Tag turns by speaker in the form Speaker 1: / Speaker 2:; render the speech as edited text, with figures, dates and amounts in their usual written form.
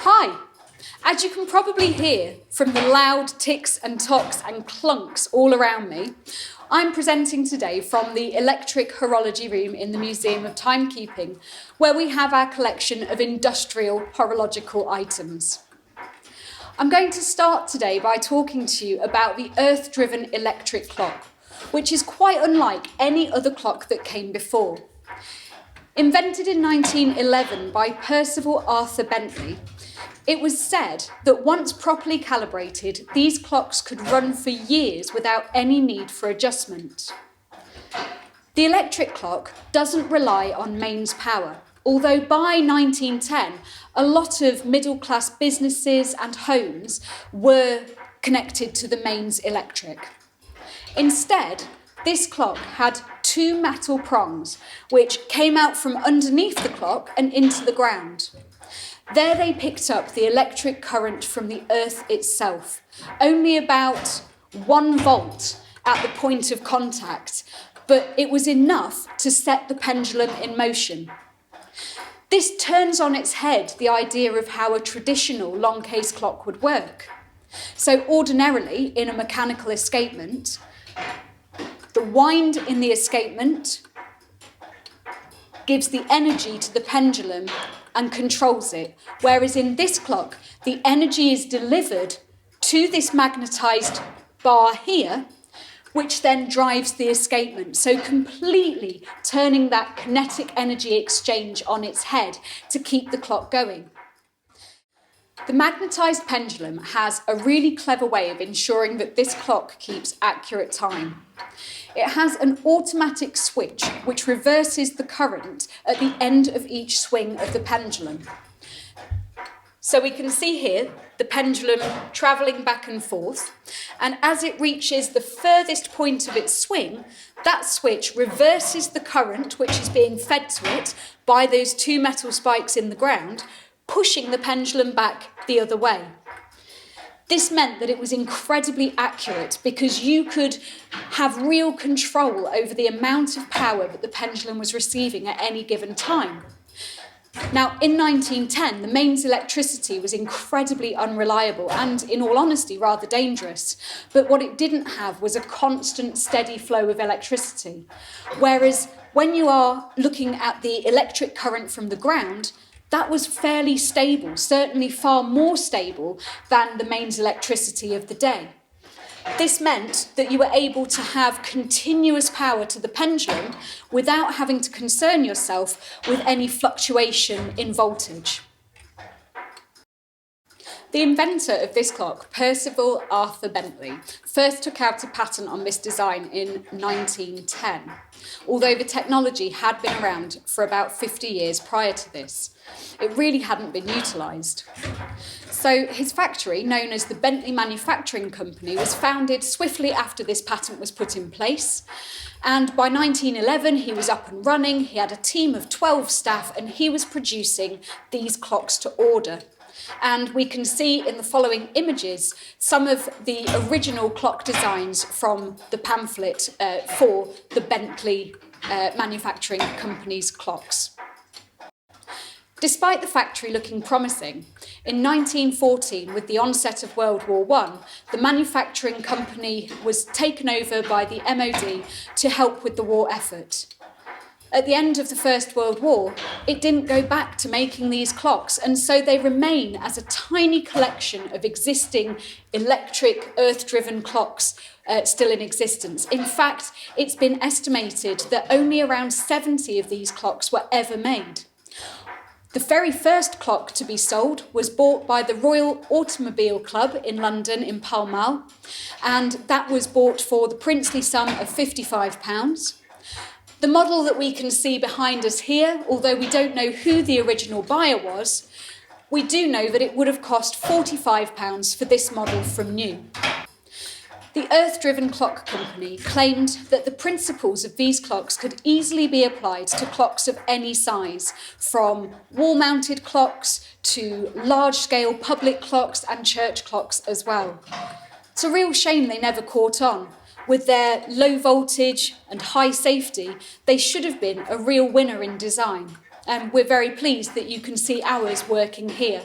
Speaker 1: Hi! As you can probably hear from the loud ticks and tocks and clunks all around me, I'm presenting today from the electric horology room in the Museum of Timekeeping, where we have our collection of industrial horological items. I'm going to start today by talking to you about the earth-driven electric clock, which is quite unlike any other clock that came before. Invented in 1911 by Percival Arthur Bentley, it was said that once properly calibrated, these clocks could run for years without any need for adjustment. The electric clock doesn't rely on mains power, although by 1910, a lot of middle-class businesses and homes were connected to the mains electric. Instead, this clock had two metal prongs, which came out from underneath the clock and into the ground. There they picked up the electric current from the earth itself, only about 1 volt at the point of contact, but it was enough to set the pendulum in motion. This turns on its head the idea of how a traditional long case clock would work. So ordinarily, in a mechanical escapement, the wind in the escapement gives the energy to the pendulum and controls it, whereas in this clock, the energy is delivered to this magnetised bar here, which then drives the escapement, so completely turning that kinetic energy exchange on its head to keep the clock going. The magnetised pendulum has a really clever way of ensuring that this clock keeps accurate time. It has an automatic switch which reverses the current at the end of each swing of the pendulum. So we can see here the pendulum travelling back and forth, and as it reaches the furthest point of its swing, that switch reverses the current which is being fed to it by those two metal spikes in the ground, pushing the pendulum back the other way. This meant that it was incredibly accurate because you could have real control over the amount of power that the pendulum was receiving at any given time. Now, in 1910, the mains electricity was incredibly unreliable and, in all honesty, rather dangerous. But what it didn't have was a constant, steady flow of electricity. Whereas when you are looking at the electric current from the ground, that was fairly stable, certainly far more stable than the mains electricity of the day. This meant that you were able to have continuous power to the pendulum without having to concern yourself with any fluctuation in voltage. The inventor of this clock, Percival Arthur Bentley, first took out a patent on this design in 1910, although the technology had been around for about 50 years prior to this. It really hadn't been utilised. So his factory, known as the Bentley Manufacturing Company, was founded swiftly after this patent was put in place. And by 1911, he was up and running, he had a team of 12 staff, and he was producing these clocks to order. And we can see in the following images some of the original clock designs from the pamphlet for the Bentley Manufacturing Company's clocks. Despite the factory looking promising, in 1914, with the onset of World War I, the manufacturing company was taken over by the MOD to help with the war effort. At the end of the First World War, it didn't go back to making these clocks, and so they remain as a tiny collection of existing electric, earth-driven clocks still in existence. In fact, it's been estimated that only around 70 of these clocks were ever made. The very first clock to be sold was bought by the Royal Automobile Club in London in Pall Mall, and that was bought for the princely sum of £55. The model that we can see behind us here, although we don't know who the original buyer was, we do know that it would have cost £45 for this model from new. The Earth-Driven Clock Company claimed that the principles of these clocks could easily be applied to clocks of any size, from wall-mounted clocks to large-scale public clocks and church clocks as well. It's a real shame they never caught on. With their low voltage and high safety, they should have been a real winner in design. And we're very pleased that you can see ours working here.